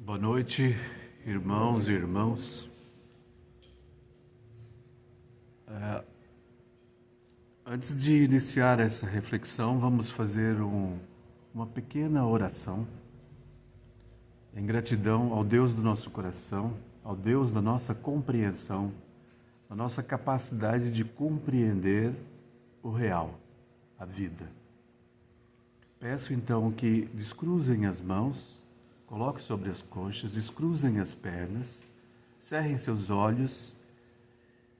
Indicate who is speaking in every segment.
Speaker 1: Boa noite, irmãos e irmãs. Antes de iniciar essa reflexão, vamos fazer uma pequena oração em gratidão ao Deus do nosso coração, ao Deus da nossa compreensão, da nossa capacidade de compreender o real, a vida. Peço então que descruzem as mãos, coloquem sobre as coxas, descruzem as pernas, cerrem seus olhos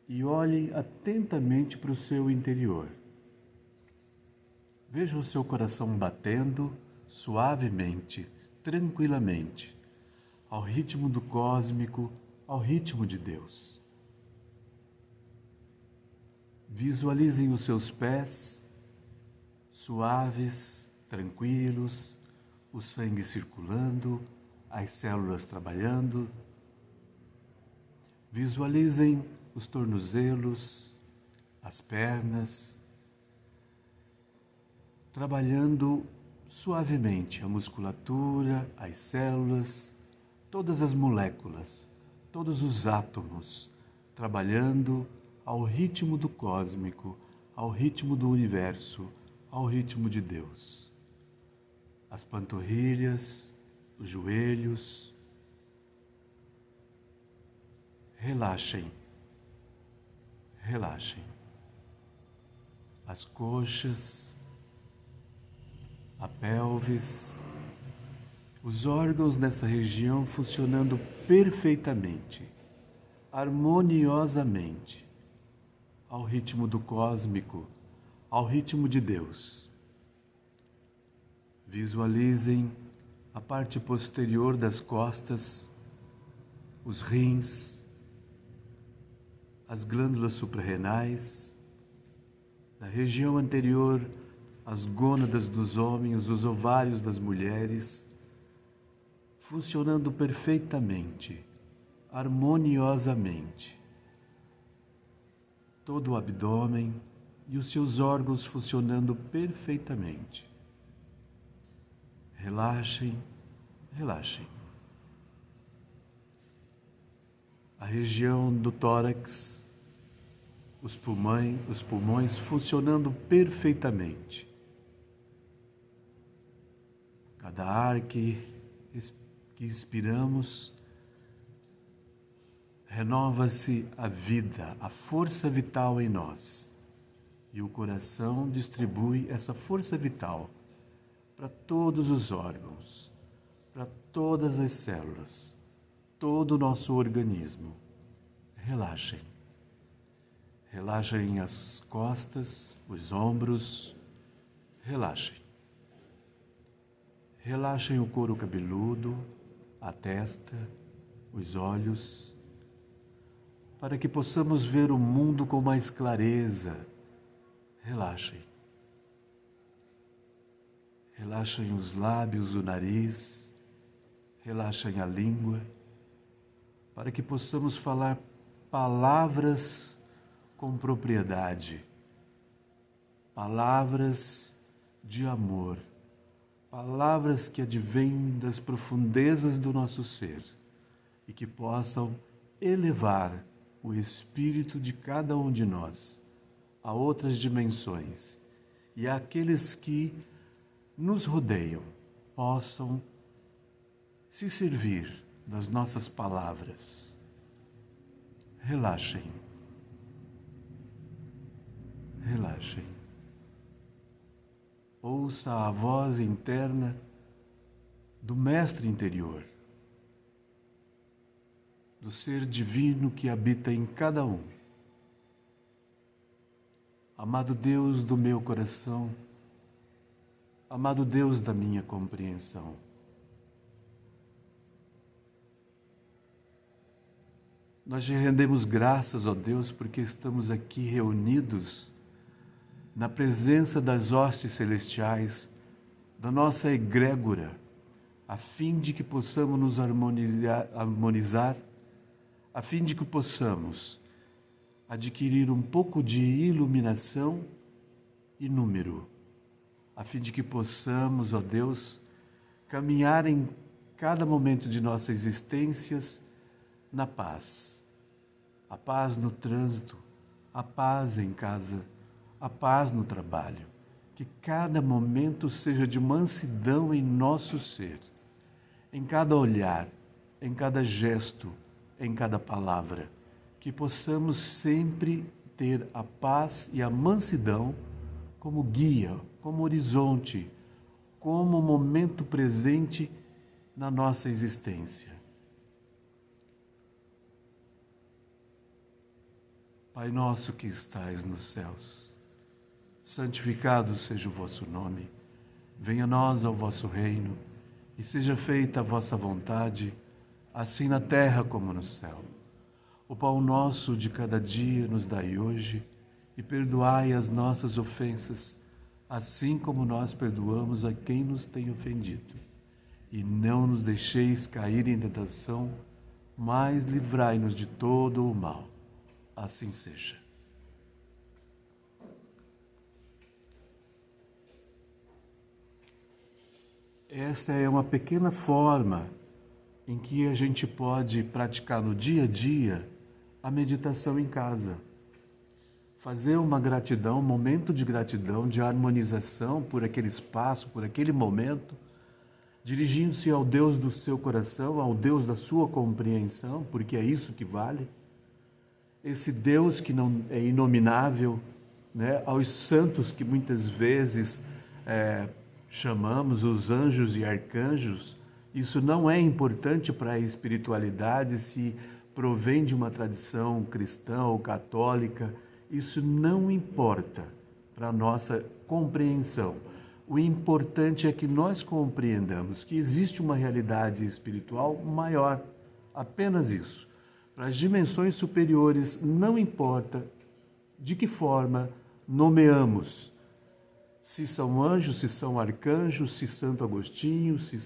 Speaker 1: e olhem atentamente para o seu interior. Veja o seu coração batendo suavemente, tranquilamente, ao ritmo do cósmico, ao ritmo de Deus. Visualizem os seus pés suaves, tranquilos, o sangue circulando, as células trabalhando. Visualizem os tornozelos, as pernas, trabalhando suavemente a musculatura, as células, todas as moléculas, todos os átomos, trabalhando ao ritmo do cósmico, ao ritmo do universo, ao ritmo de Deus. As panturrilhas, os joelhos. Relaxem, relaxem. As coxas, a pelvis, os órgãos nessa região funcionando perfeitamente, harmoniosamente, ao ritmo do cósmico, ao ritmo de Deus. Visualizem a parte posterior das costas, os rins, as glândulas suprarrenais, na região anterior, as gônadas dos homens, os ovários das mulheres, funcionando perfeitamente, harmoniosamente. Todo o abdômen e os seus órgãos funcionando perfeitamente. Relaxem, relaxem. A região do tórax, os pulmões funcionando perfeitamente. Cada ar que expiramos, renova-se a vida, a força vital em nós. E o coração distribui essa força vital para todos os órgãos, para todas as células, todo o nosso organismo. Relaxem. Relaxem as costas, os ombros. Relaxem. Relaxem o couro cabeludo, a testa, os olhos, para que possamos ver o mundo com mais clareza. Relaxem. Relaxem os lábios, o nariz, relaxem a língua, para que possamos falar palavras com propriedade, palavras de amor, palavras que advêm das profundezas do nosso ser e que possam elevar o espírito de cada um de nós a outras dimensões e àqueles que nos rodeiam possam se servir das nossas palavras. Relaxem. Relaxem. Ouça a voz interna do Mestre interior, do Ser Divino que habita em cada um. Amado Deus do meu coração, amado Deus da minha compreensão, nós te rendemos graças, ó Deus, porque estamos aqui reunidos na presença das hostes celestiais, da nossa egrégora, a fim de que possamos nos harmonizar, a fim de que possamos adquirir um pouco de iluminação e número, a fim de que possamos, ó Deus, caminhar em cada momento de nossas existências na paz. A paz no trânsito, a paz em casa, a paz no trabalho. Que cada momento seja de mansidão em nosso ser, em cada olhar, em cada gesto, em cada palavra. Que possamos sempre ter a paz e a mansidão como guia, como horizonte, como momento presente na nossa existência. Pai nosso que estais nos céus, santificado seja o vosso nome. Venha a nós o vosso reino e seja feita a vossa vontade, assim na terra como no céu. O pão nosso de cada dia nos dai hoje e perdoai as nossas ofensas, assim como nós perdoamos a quem nos tem ofendido. E não nos deixeis cair em tentação, mas livrai-nos de todo o mal. Assim seja. Esta é uma pequena forma em que a gente pode praticar no dia a dia a meditação em casa. Fazer uma gratidão, um momento de gratidão, de harmonização por aquele espaço, por aquele momento, dirigindo-se ao Deus do seu coração, ao Deus da sua compreensão, porque é isso que vale. Esse Deus que não é inominável, né? Aos santos que muitas vezes chamamos os anjos e arcanjos. Isso não é importante para a espiritualidade se provém de uma tradição cristã ou católica. Isso não importa para a nossa compreensão. O importante é que nós compreendamos que existe uma realidade espiritual maior, apenas isso. Para as dimensões superiores, não importa de que forma nomeamos. Se são anjos, se são arcanjos, se Santo Agostinho, se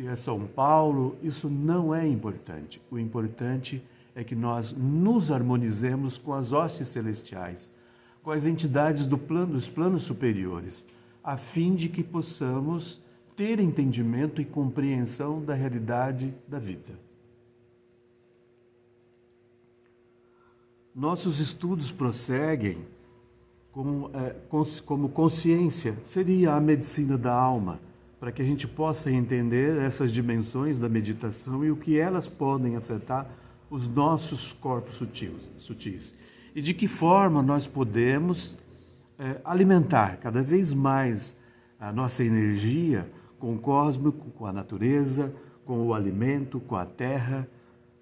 Speaker 1: é São Paulo, isso não é importante. O importante é que nós nos harmonizemos com as hostes celestiais, com as entidades dos planos superiores, a fim de que possamos ter entendimento e compreensão da realidade da vida. Nossos estudos prosseguem como consciência, seria a medicina da alma, para que a gente possa entender essas dimensões da meditação e o que elas podem afetar os nossos corpos sutis. E de que forma nós podemos alimentar cada vez mais a nossa energia com o cósmico, com a natureza, com o alimento, com a terra,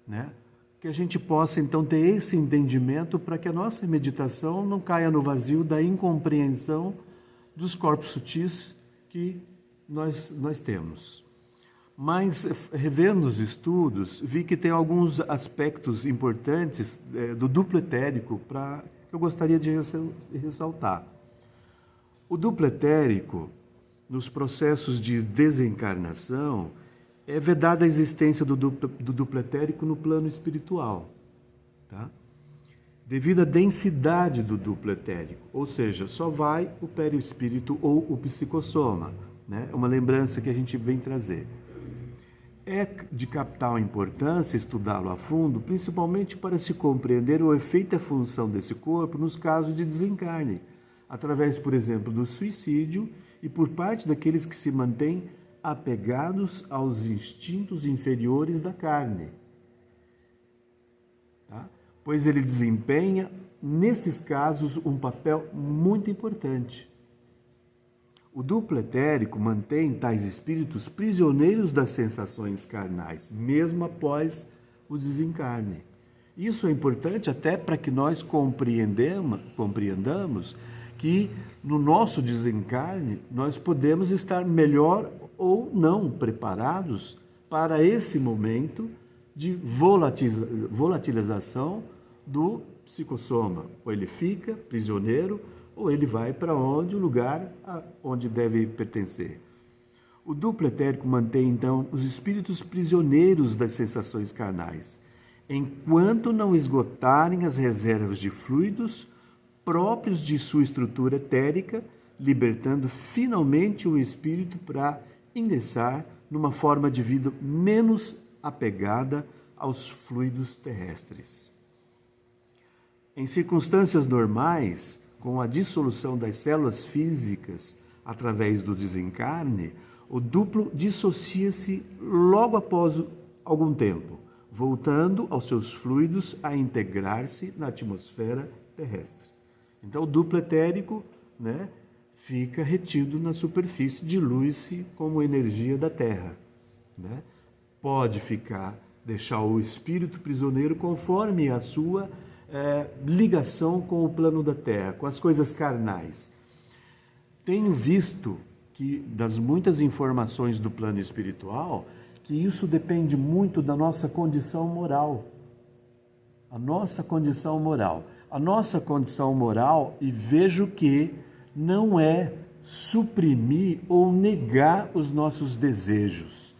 Speaker 1: né? Que a gente possa, então, ter esse entendimento para que a nossa meditação não caia no vazio da incompreensão dos corpos sutis que nós temos. Mas, revendo os estudos, vi que tem alguns aspectos importantes do duplo etérico que eu gostaria de ressaltar. O duplo etérico, nos processos de desencarnação, é vedada a existência do duplo etérico no plano espiritual, tá? Devido à densidade do duplo etérico, ou seja, só vai o perispírito ou o psicossoma, né? É uma lembrança que a gente vem trazer. É de capital importância estudá-lo a fundo, principalmente para se compreender o efeito e a função desse corpo nos casos de desencarne, através, por exemplo, do suicídio e por parte daqueles que se mantêm apegados aos instintos inferiores da carne. Tá? Pois ele desempenha, nesses casos, um papel muito importante. O duplo etérico mantém tais espíritos prisioneiros das sensações carnais, mesmo após o desencarne. Isso é importante até para que nós compreendamos que no nosso desencarne nós podemos estar melhor ou não preparados para esse momento de volatilização do psicossoma. Ou ele fica prisioneiro, ou ele vai para o lugar onde deve pertencer. O duplo etérico mantém, então, os espíritos prisioneiros das sensações carnais, enquanto não esgotarem as reservas de fluidos próprios de sua estrutura etérica, libertando finalmente o espírito para ingressar numa forma de vida menos apegada aos fluidos terrestres. Em circunstâncias normais, com a dissolução das células físicas através do desencarne, o duplo dissocia-se logo após algum tempo, voltando aos seus fluidos a integrar-se na atmosfera terrestre. Então, o duplo etérico, fica retido na superfície, dilui-se como energia da Terra. Pode deixar o espírito prisioneiro conforme a sua ligação com o plano da Terra, com as coisas carnais. Tenho visto que, das muitas informações do plano espiritual, que isso depende muito da nossa condição moral. A nossa condição moral. A nossa condição moral, e vejo que não é suprimir ou negar os nossos desejos.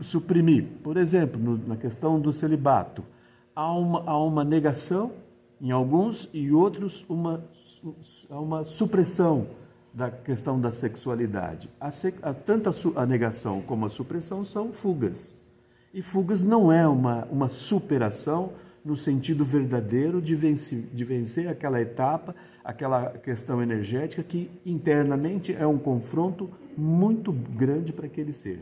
Speaker 1: Suprimir, por exemplo, na questão do celibato, há uma negação em alguns e outros há uma supressão da questão da sexualidade. Tanto a negação como a supressão são fugas. E fugas não é uma superação no sentido verdadeiro de vencer aquela etapa, aquela questão energética que internamente é um confronto muito grande para aquele ser.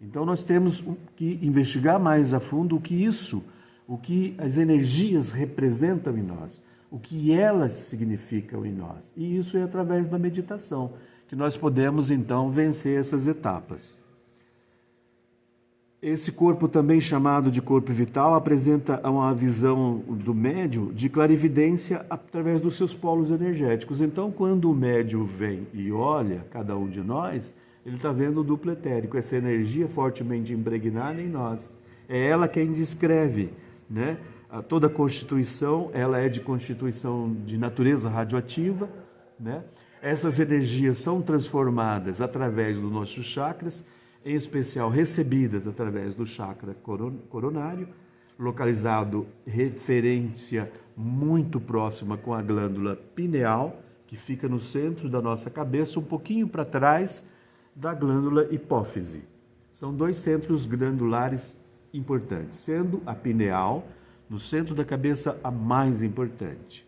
Speaker 1: Então nós temos que investigar mais a fundo o que as energias representam em nós, o que elas significam em nós. E isso é através da meditação que nós podemos então vencer essas etapas. Esse corpo, também chamado de corpo vital, apresenta uma visão do médium de clarividência através dos seus polos energéticos. Então, quando o médium vem e olha cada um de nós, ele está vendo o duplo etérico, essa energia fortemente impregnada em nós. É ela quem descreve, toda a constituição, ela é de constituição de natureza radioativa, Essas energias são transformadas através dos nossos chakras, em especial recebidas através do chakra coronário, localizado referência muito próxima com a glândula pineal, que fica no centro da nossa cabeça, um pouquinho para trás da glândula hipófise. São dois centros glandulares importantes, sendo a pineal, no centro da cabeça, a mais importante.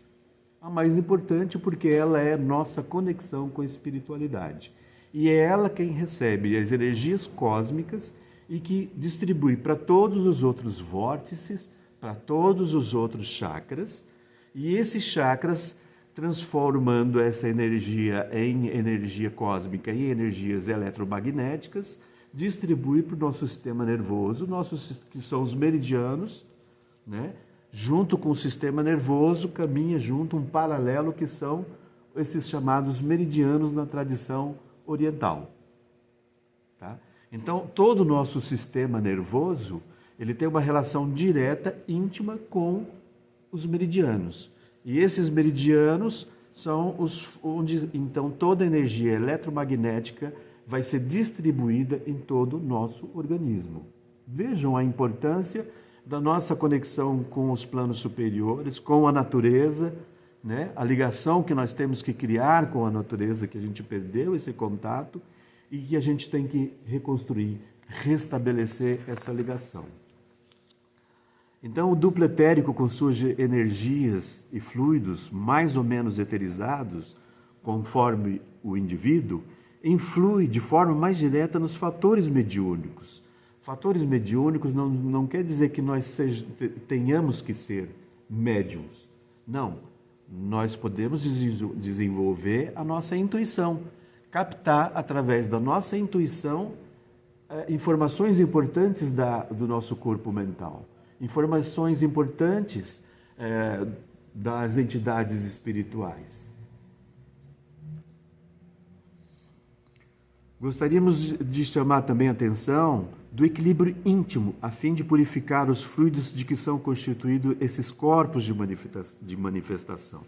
Speaker 1: A mais importante porque ela é nossa conexão com a espiritualidade. E é ela quem recebe as energias cósmicas e que distribui para todos os outros vórtices, para todos os outros chakras, e esses chakras, transformando essa energia em energia cósmica e energias eletromagnéticas, distribui para o nosso sistema nervoso, que são os meridianos, junto com o sistema nervoso, caminha junto um paralelo que são esses chamados meridianos na tradição oriental. Então, todo o nosso sistema nervoso, ele tem uma relação direta, íntima com os meridianos. E esses meridianos são onde, então, toda a energia eletromagnética vai ser distribuída em todo o nosso organismo. Vejam a importância da nossa conexão com os planos superiores, com a natureza, a ligação que nós temos que criar com a natureza, que a gente perdeu esse contato e que a gente tem que reconstruir, restabelecer essa ligação. Então, o duplo etérico, com suas energias e fluidos mais ou menos eterizados, conforme o indivíduo, influi de forma mais direta nos fatores mediúnicos. Fatores mediúnicos não quer dizer que nós tenhamos que ser médiums. Não. Nós podemos desenvolver a nossa intuição, captar através da nossa intuição informações importantes do nosso corpo mental, informações importantes das entidades espirituais. Gostaríamos de chamar também a atenção do equilíbrio íntimo, a fim de purificar os fluidos de que são constituídos esses corpos de manifestação.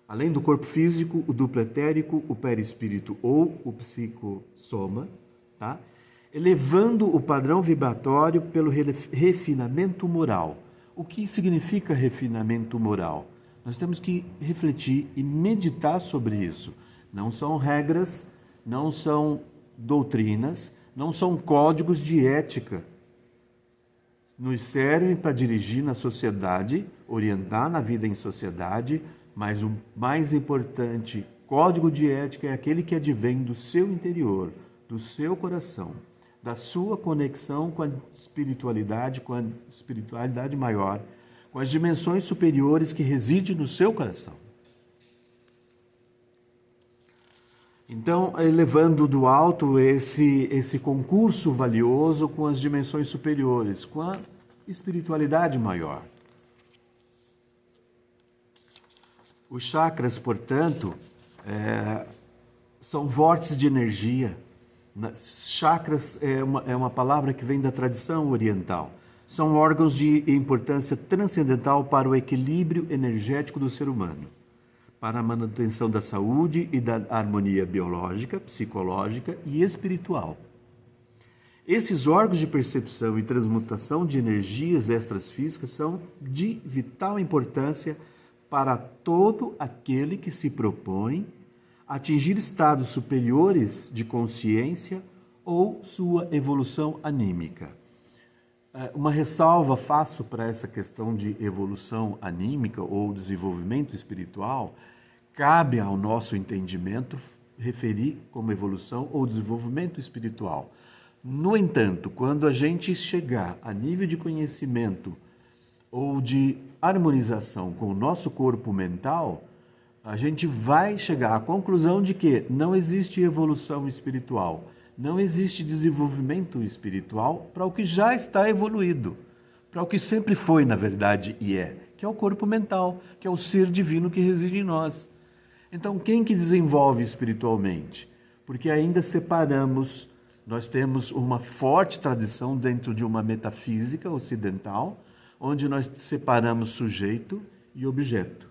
Speaker 1: Além do corpo físico, o duplo etérico, o perispírito ou o psicossoma, elevando o padrão vibratório pelo refinamento moral. O que significa refinamento moral? Nós temos que refletir e meditar sobre isso. Não são regras, não são doutrinas, não são códigos de ética. Nos servem para dirigir na sociedade, orientar na vida em sociedade, mas o mais importante código de ética é aquele que advém do seu interior, do seu coração, da sua conexão com a espiritualidade maior, com as dimensões superiores que residem no seu coração. Então, elevando do alto esse concurso valioso com as dimensões superiores, com a espiritualidade maior. Os chakras, portanto, são vórtices de energia. Chakras é uma palavra que vem da tradição oriental. São órgãos de importância transcendental para o equilíbrio energético do ser humano, para a manutenção da saúde e da harmonia biológica, psicológica e espiritual. Esses órgãos de percepção e transmutação de energias extrafísicas são de vital importância para todo aquele que se propõe a atingir estados superiores de consciência ou sua evolução anímica. Uma ressalva faço para essa questão de evolução anímica ou desenvolvimento espiritual. Cabe ao nosso entendimento referir como evolução ou desenvolvimento espiritual. No entanto, quando a gente chegar a nível de conhecimento ou de harmonização com o nosso corpo mental, a gente vai chegar à conclusão de que não existe evolução espiritual, não existe desenvolvimento espiritual para o que já está evoluído, para o que sempre foi, na verdade, e que é o corpo mental, que é o ser divino que reside em nós. Então, quem que desenvolve espiritualmente? Porque ainda separamos, nós temos uma forte tradição dentro de uma metafísica ocidental, onde nós separamos sujeito e objeto.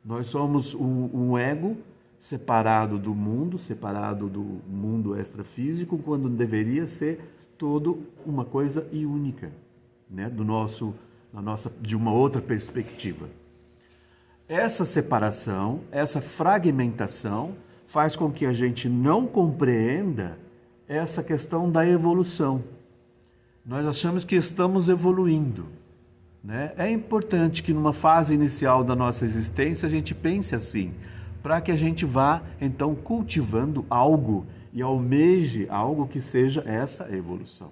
Speaker 1: Nós somos um ego separado do mundo extrafísico, quando deveria ser todo uma coisa e única, né? De uma outra perspectiva. Essa separação, essa fragmentação, faz com que a gente não compreenda essa questão da evolução. Nós achamos que estamos evoluindo, né? É importante que numa fase inicial da nossa existência a gente pense assim, para que a gente vá então cultivando algo e almeje algo que seja essa evolução.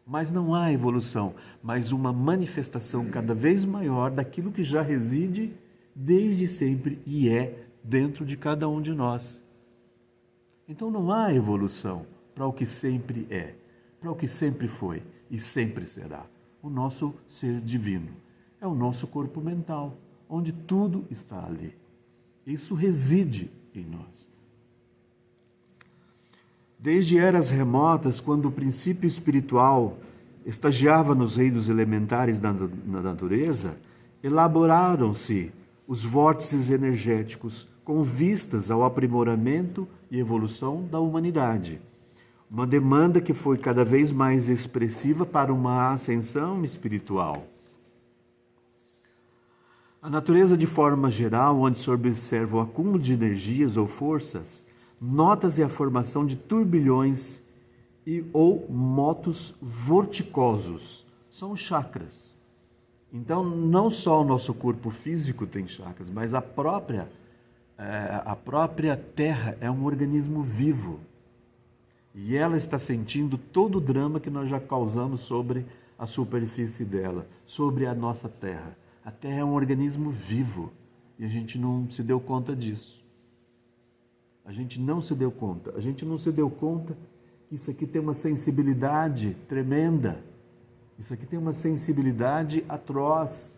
Speaker 1: Mas não há evolução, mas uma manifestação cada vez maior daquilo que já reside desde sempre e é dentro de cada um de nós. Então não há evolução para o que sempre é, para o que sempre foi e sempre será. O nosso ser divino é o nosso corpo mental, onde tudo está ali. Isso reside em nós. Desde eras remotas, quando o princípio espiritual estagiava nos reinos elementares da natureza, elaboraram-se os vórtices energéticos com vistas ao aprimoramento e evolução da humanidade. Uma demanda que foi cada vez mais expressiva para uma ascensão espiritual. A natureza, de forma geral, onde se observa o acúmulo de energias ou forças, nota-se a formação de turbilhões ou motos vorticosos. São chakras. Então, não só o nosso corpo físico tem chakras, mas a própria Terra é um organismo vivo. E ela está sentindo todo o drama que nós já causamos sobre a superfície dela, sobre a nossa Terra. A Terra é um organismo vivo e a gente não se deu conta disso. A gente não se deu conta. A gente não se deu conta que isso aqui tem uma sensibilidade tremenda. Isso aqui tem uma sensibilidade atroz.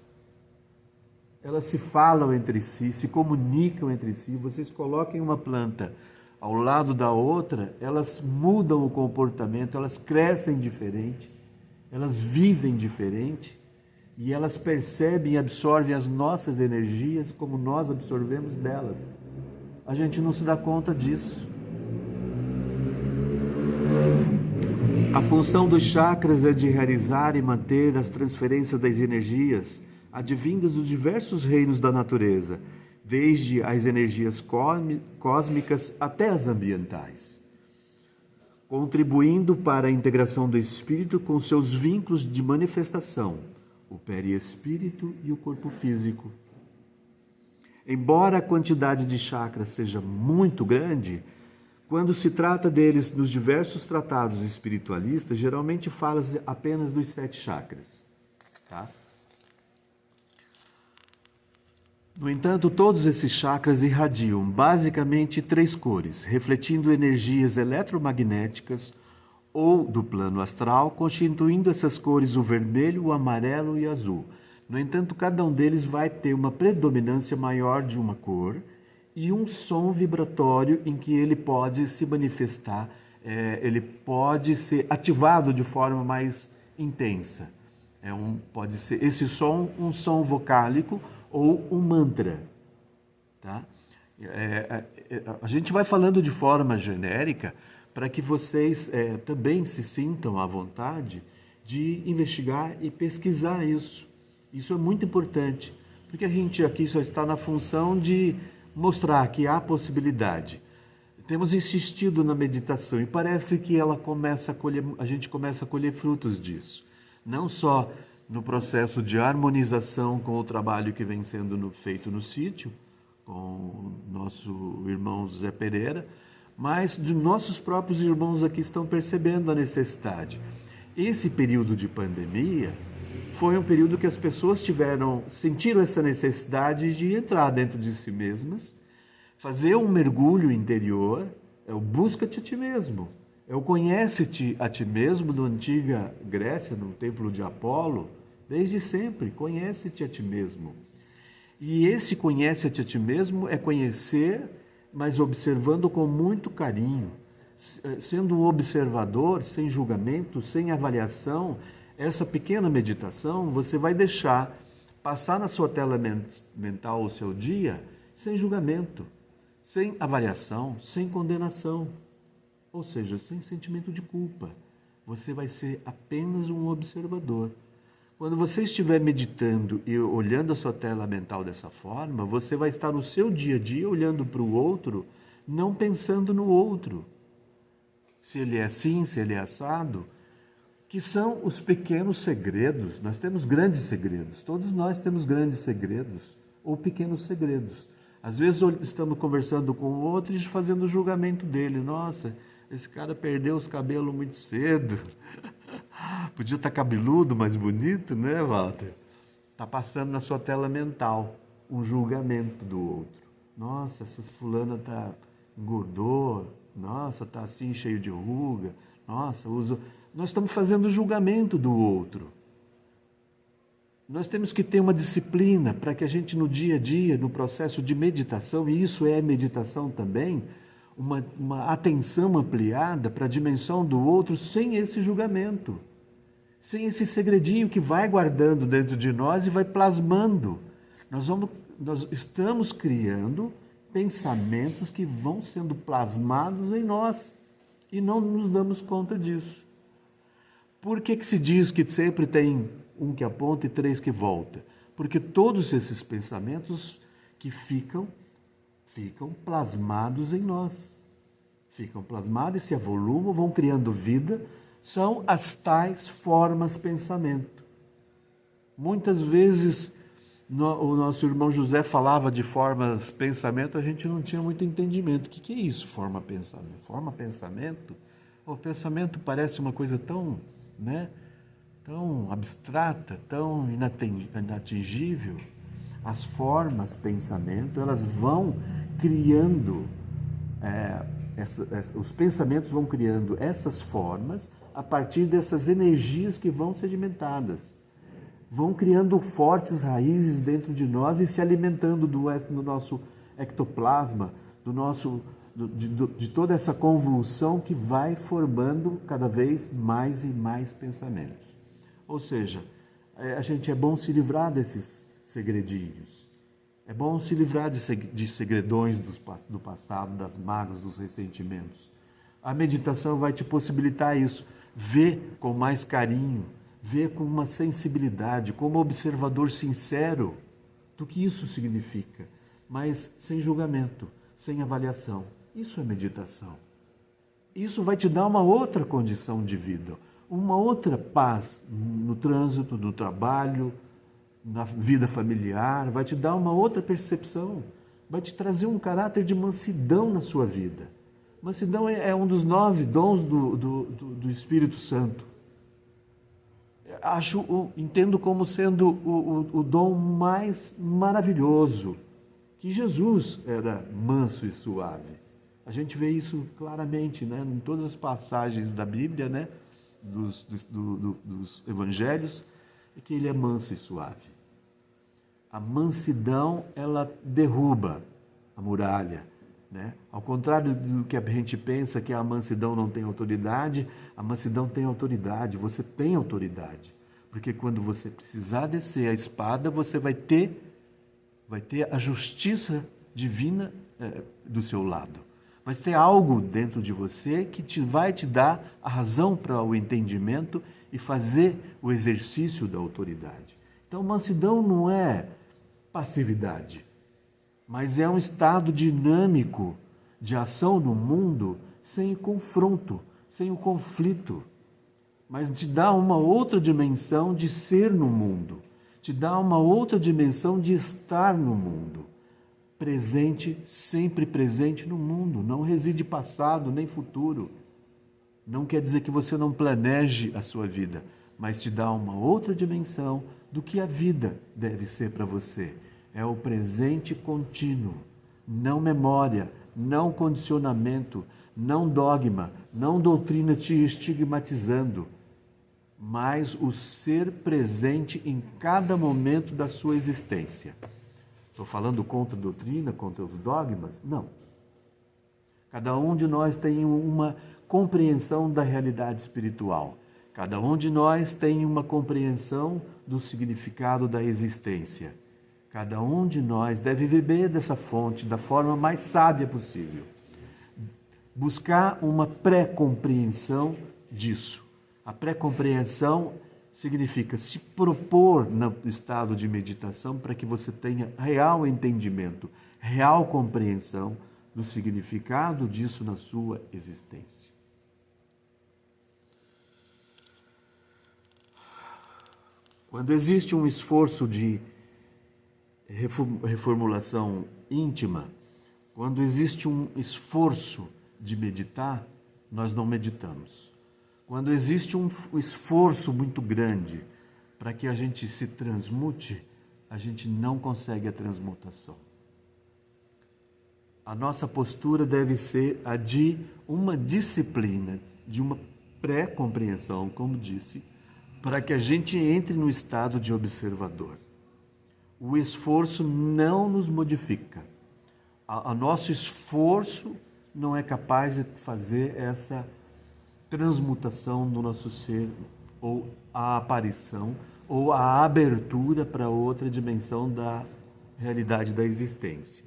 Speaker 1: Elas se falam entre si, se comunicam entre si. Vocês coloquem uma planta ao lado da outra, elas mudam o comportamento, elas crescem diferente, elas vivem diferente e elas percebem e absorvem as nossas energias como nós absorvemos delas. A gente não se dá conta disso. A função dos chakras é de realizar e manter as transferências das energias advindas dos diversos reinos da natureza, desde as energias cósmicas até as ambientais.
Speaker 2: contribuindo para a integração do espírito com seus vínculos de manifestação, o perispírito e o corpo físico. Embora a quantidade de chakras seja muito grande, quando se trata deles nos diversos tratados espiritualistas, geralmente fala-se apenas dos 7 chakras. Tá? No entanto, todos esses chakras irradiam basicamente 3 cores, refletindo energias eletromagnéticas ou do plano astral, constituindo essas cores o vermelho, o amarelo e o azul. No entanto, cada um deles vai ter uma predominância maior de uma cor e um som vibratório em que ele pode se manifestar, ele pode ser ativado de forma mais intensa. Pode ser esse som, um som vocálico ou um mantra. Tá? A gente vai falando de forma genérica para que vocês também se sintam à vontade de investigar e pesquisar isso. Isso é muito importante, porque a gente aqui só está na função de mostrar que há possibilidade. Temos insistido na meditação e parece que a gente começa a colher frutos disso. Não só no processo de harmonização com o trabalho que vem sendo feito no sítio, com o nosso irmão Zé Pereira, mas de nossos próprios irmãos aqui estão percebendo a necessidade. Esse período de pandemia foi um período que as pessoas sentiram essa necessidade de entrar dentro de si mesmas, fazer um mergulho interior, é o busca-te a ti mesmo, é o conhece-te a ti mesmo da antiga Grécia, no templo de Apolo, desde sempre, conhece-te a ti mesmo. E esse conhece-te a ti mesmo é conhecer, mas observando com muito carinho, sendo um observador, sem julgamento, sem avaliação. Essa pequena meditação você vai deixar passar na sua tela mental o seu dia sem julgamento, sem avaliação, sem condenação, ou seja, sem sentimento de culpa. Você vai ser apenas um observador. Quando você estiver meditando e olhando a sua tela mental dessa forma, você vai estar no seu dia a dia olhando para o outro, não pensando no outro. Se ele é assim, se ele é assado, que são os pequenos segredos. Nós temos grandes segredos, todos nós temos grandes segredos ou pequenos segredos. Às vezes estamos conversando com o outro e fazendo o julgamento dele. Nossa, esse cara perdeu os cabelos muito cedo. Podia estar cabeludo, mais bonito, né, Walter? Está passando na sua tela mental um julgamento do outro. Nossa, essa fulana engordou. Nossa, está assim, cheio de ruga. Nossa, Nós estamos fazendo o julgamento do outro. Nós temos que ter uma disciplina para que a gente no dia a dia, no processo de meditação, e isso é meditação também, uma atenção ampliada para a dimensão do outro sem esse julgamento, sem esse segredinho que vai guardando dentro de nós e vai plasmando. Nós estamos criando pensamentos que vão sendo plasmados em nós e não nos damos conta disso. Por que se diz que sempre tem um que aponta e 3 que volta? Porque todos esses pensamentos que ficam plasmados em nós. Ficam plasmados e se avolumam, vão criando vida, são as tais formas pensamento. Muitas vezes o nosso irmão José falava de formas pensamento, a gente não tinha muito entendimento. O que é isso, forma pensamento? Forma pensamento? O pensamento parece uma coisa tão abstrata, tão inatingível. As formas pensamento, elas vão criando, os pensamentos vão criando essas formas a partir dessas energias que vão sedimentadas. Vão criando fortes raízes dentro de nós e se alimentando do nosso ectoplasma, de toda essa convulsão que vai formando cada vez mais e mais pensamentos. Ou seja, é bom se livrar desses segredinhos. É bom se livrar de segredões do passado, das mágoas, dos ressentimentos. A meditação vai te possibilitar isso. Ver com mais carinho, ver com uma sensibilidade, como observador sincero do que isso significa, mas sem julgamento, sem avaliação. Isso é meditação. isso vai te dar uma outra condição de vida, uma outra paz no trânsito, no trabalho, na vida familiar, vai te dar uma outra percepção, vai te trazer um caráter de mansidão na sua vida. Mansidão é um dos 9 dons do Espírito Santo. Entendo como sendo o dom mais maravilhoso, que Jesus era manso e suave. A gente vê isso claramente, né, em todas as passagens da Bíblia, né, dos evangelhos, que ele é manso e suave. A mansidão, ela derruba a muralha, né? Ao contrário do que a gente pensa, que a mansidão não tem autoridade, a mansidão tem autoridade, você tem autoridade. Porque quando você precisar descer a espada, você vai ter a justiça divina do seu lado. Vai ter algo dentro de você que vai te dar a razão para o entendimento e fazer o exercício da autoridade. Então, mansidão não é passividade, mas é um estado dinâmico de ação no mundo sem o confronto, sem o conflito, mas te dá uma outra dimensão de ser no mundo, te dá uma outra dimensão de estar no mundo. Presente, sempre presente no mundo, não reside passado nem futuro. Não quer dizer que você não planeje a sua vida, mas te dá uma outra dimensão do que a vida deve ser para você. É o presente contínuo, não memória, não condicionamento, não dogma, não doutrina te estigmatizando, mas o ser presente em cada momento da sua existência. Estou falando contra a doutrina, contra os dogmas? Não. Cada um de nós tem uma compreensão da realidade espiritual. Cada um de nós tem uma compreensão do significado da existência. Cada um de nós deve beber dessa fonte da forma mais sábia possível. Buscar uma pré-compreensão disso. A pré-compreensão significa se propor no estado de meditação para que você tenha real entendimento, real compreensão do significado disso na sua existência. Quando existe um esforço de reformulação íntima, quando existe um esforço de meditar, nós não meditamos. Quando existe um esforço muito grande para que a gente se transmute, a gente não consegue a transmutação. A nossa postura deve ser a de uma disciplina, de uma pré-compreensão, como disse, para que a gente entre no estado de observador. O esforço não nos modifica. O nosso esforço não é capaz de fazer essa transmutação do nosso ser, ou a aparição, ou a abertura para outra dimensão da realidade da existência.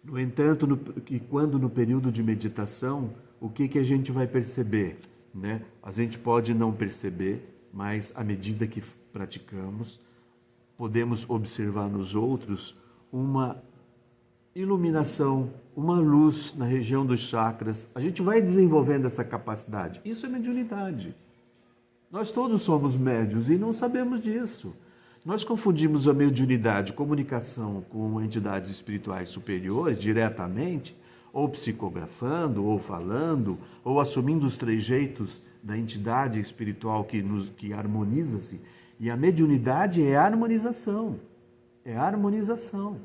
Speaker 2: No entanto, quando no período de meditação, o que a gente vai perceber? Né? A gente pode não perceber, mas à medida que praticamos, podemos observar nos outros uma iluminação, uma luz na região dos chakras. A gente vai desenvolvendo essa capacidade. Isso é mediunidade. Nós todos somos médiuns e não sabemos disso. Nós confundimos a mediunidade, comunicação com entidades espirituais superiores diretamente, ou psicografando, ou falando, ou assumindo os trejeitos da entidade espiritual que harmoniza-se. E a mediunidade é harmonização. É harmonização.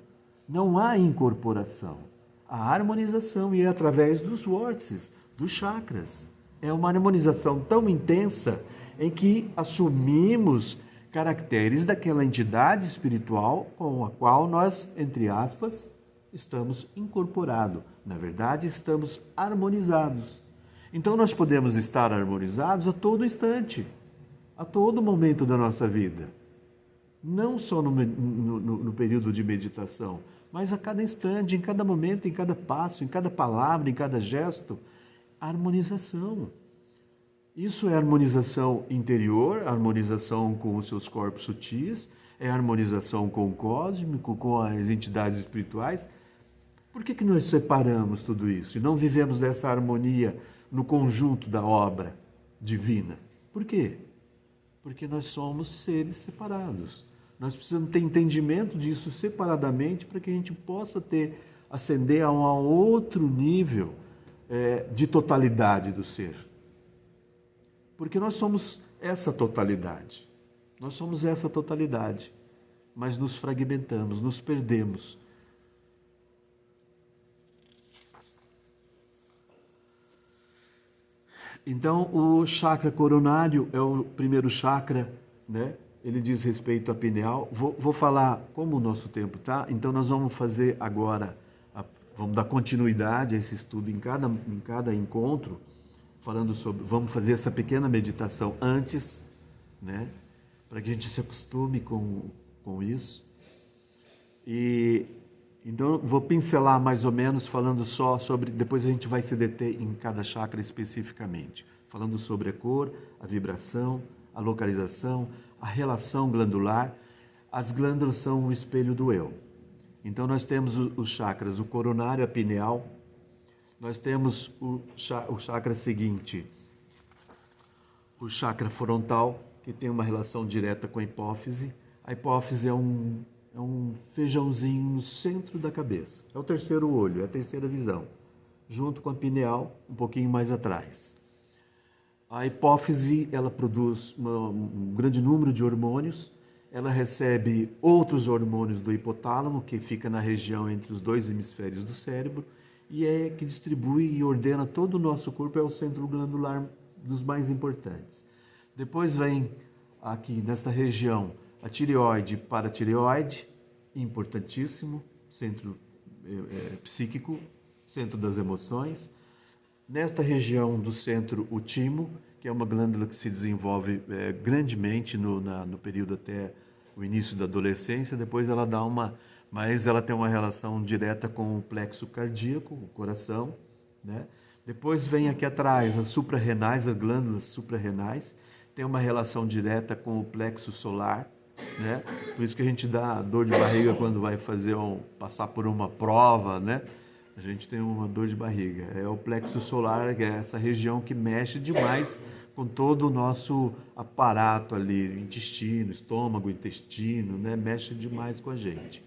Speaker 2: Não há incorporação. Há harmonização e é através dos vórtices, dos chakras. É uma harmonização tão intensa em que assumimos caracteres daquela entidade espiritual com a qual nós, entre aspas, estamos incorporados. Na verdade, estamos harmonizados. Então, nós podemos estar harmonizados a todo instante, a todo momento da nossa vida. Não só no período de meditação, mas a cada instante, em cada momento, em cada passo, em cada palavra, em cada gesto. Harmonização. Isso é harmonização interior, harmonização com os seus corpos sutis, é harmonização com o cósmico, com as entidades espirituais. Por que nós separamos tudo isso e não vivemos dessa harmonia no conjunto da obra divina? Por quê? Porque nós somos seres separados. Nós precisamos ter entendimento disso separadamente para que a gente possa ascender a um outro nível de totalidade do ser. Porque nós somos essa totalidade. Nós somos essa totalidade. Mas nos fragmentamos, nos perdemos. Então, o chakra coronário é o primeiro chakra, né? Ele diz respeito à pineal. Vou falar como o nosso tempo está, então nós vamos fazer agora, vamos dar continuidade a esse estudo em cada encontro, vamos fazer essa pequena meditação antes, né? Para que a gente se acostume com isso. E então vou pincelar mais ou menos, falando só sobre, depois a gente vai se deter em cada chakra especificamente, falando sobre a cor, a vibração, a localização, a relação glandular. As glândulas são o espelho do eu. Então nós temos os chakras, o coronário, a pineal. Nós temos o chakra seguinte, o chakra frontal, que tem uma relação direta com a hipófise. A hipófise é um feijãozinho no centro da cabeça. É o terceiro olho, é a terceira visão, junto com a pineal, um pouquinho mais atrás. A hipófise, ela produz um grande número de hormônios. Ela recebe outros hormônios do hipotálamo, que fica na região entre os dois hemisférios do cérebro, e é que distribui e ordena todo o nosso corpo, é o centro glandular dos mais importantes. Depois vem aqui nessa região a tireoide e paratireoide, importantíssimo, centro psíquico, centro das emoções. Nesta região do centro, o timo, que é uma glândula que se desenvolve grandemente no período até o início da adolescência. Depois ela mas ela tem uma relação direta com o plexo cardíaco, o coração, né? Depois vem aqui atrás as suprarrenais, as glândulas suprarrenais, tem uma relação direta com o plexo solar, né? Por isso que a gente dá dor de barriga quando vai passar por uma prova, né? A gente tem uma dor de barriga. É o plexo solar, que é essa região que mexe demais com todo o nosso aparato ali, intestino, estômago, intestino, né? Mexe demais com a gente.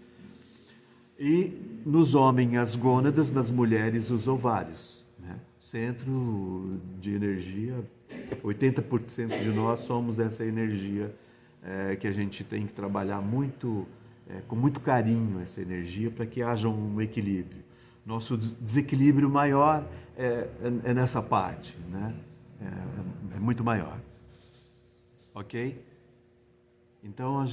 Speaker 2: E nos homens as gônadas, nas mulheres os ovários, né? Centro de energia, 80% de nós somos essa energia que a gente tem que trabalhar com muito carinho essa energia para que haja um equilíbrio. Nosso desequilíbrio maior é nessa parte, né? É muito maior. Ok? Então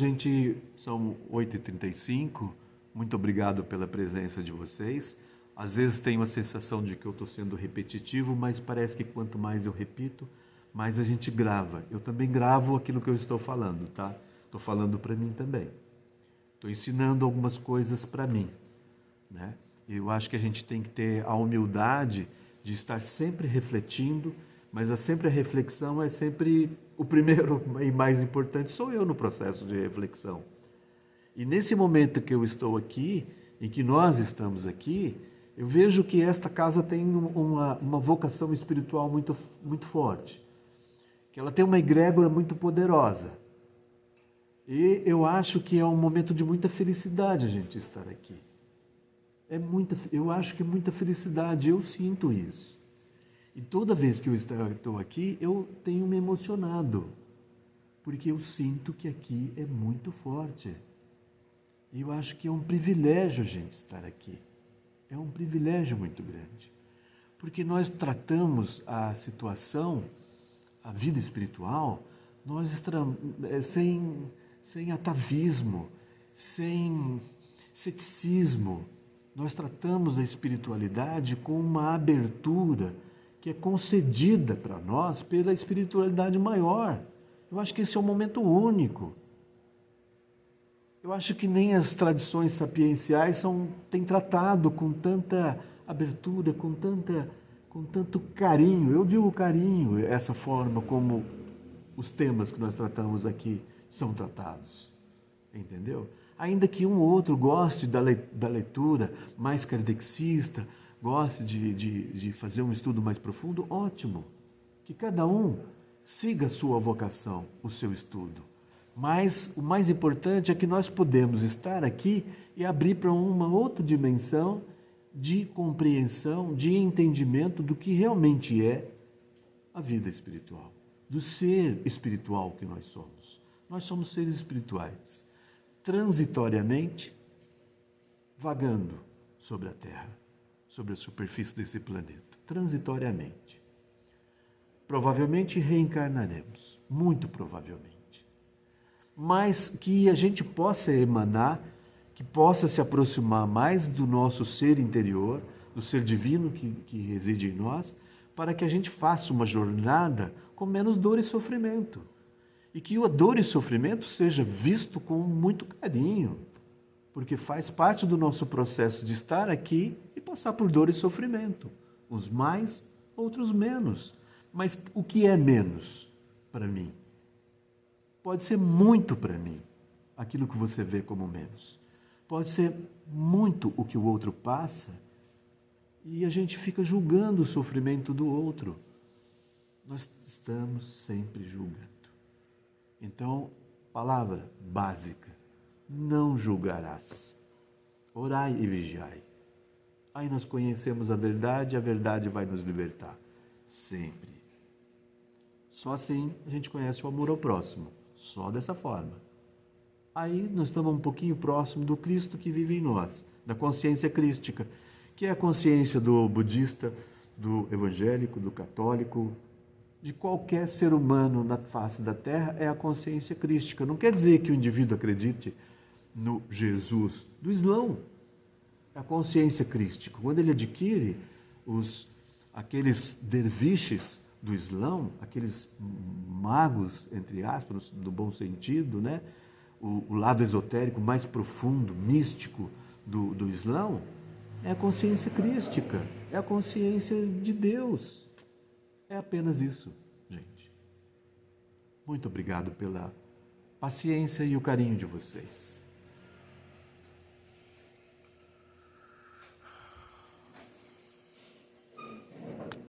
Speaker 2: são 8h35, muito obrigado pela presença de vocês. Às vezes tenho a sensação de que eu estou sendo repetitivo, mas parece que quanto mais eu repito, mais a gente grava. Eu também gravo aquilo que eu estou falando, tá? Estou falando para mim também. Estou ensinando algumas coisas para mim, né? Eu acho que a gente tem que ter a humildade de estar sempre refletindo, mas sempre a reflexão é sempre o primeiro e mais importante, sou eu no processo de reflexão. E nesse momento que eu estou aqui, em que nós estamos aqui, eu vejo que esta casa tem uma vocação espiritual muito, muito forte, que ela tem uma egrégora muito poderosa. E eu acho que é um momento de muita felicidade a gente estar aqui. Eu acho que é muita felicidade, eu sinto isso. E toda vez que eu estou aqui, eu tenho me emocionado, porque eu sinto que aqui é muito forte. E eu acho que é um privilégio a gente estar aqui. É um privilégio muito grande. Porque nós tratamos a situação, a vida espiritual, sem atavismo, sem ceticismo. Nós tratamos a espiritualidade com uma abertura que é concedida para nós pela espiritualidade maior. Eu acho que esse é um momento único. Eu acho que nem as tradições sapienciais têm tratado com tanta abertura, com tanto carinho. Eu digo carinho, essa forma como os temas que nós tratamos aqui são tratados. entendeu? Ainda que um ou outro goste da leitura mais kardecista, goste de fazer um estudo mais profundo, ótimo. Que cada um siga a sua vocação, o seu estudo. Mas o mais importante é que nós podemos estar aqui e abrir para uma outra dimensão de compreensão, de entendimento do que realmente é a vida espiritual, do ser espiritual que nós somos. Nós somos seres espirituais, transitoriamente vagando sobre a Terra, sobre a superfície desse planeta, transitoriamente. Provavelmente reencarnaremos, muito provavelmente. Mas que a gente possa emanar, que possa se aproximar mais do nosso ser interior, do ser divino que reside em nós, para que a gente faça uma jornada com menos dor e sofrimento. E que a dor e sofrimento seja visto com muito carinho, porque faz parte do nosso processo de estar aqui e passar por dor e sofrimento. Uns mais, outros menos. Mas o que é menos para mim? Pode ser muito para mim, aquilo que você vê como menos. Pode ser muito o que o outro passa e a gente fica julgando o sofrimento do outro. Nós estamos sempre julgando. Então, palavra básica, não julgarás. Orai e vigiai. Aí nós conhecemos a verdade vai nos libertar. Sempre. Só assim a gente conhece o amor ao próximo. Só dessa forma. Aí nós estamos um pouquinho próximo do Cristo que vive em nós, da consciência crística, que é a consciência do budista, do evangélico, do católico, de qualquer ser humano na face da Terra, é a consciência crística. Não quer dizer que o indivíduo acredite no Jesus do Islão. É a consciência crística. Quando ele adquire aqueles derviches do Islão, aqueles magos, entre aspas, do bom sentido, né? O lado esotérico mais profundo, místico do Islão, é a consciência crística, é a consciência de Deus. É apenas isso, gente. Muito obrigado pela paciência e o carinho de vocês.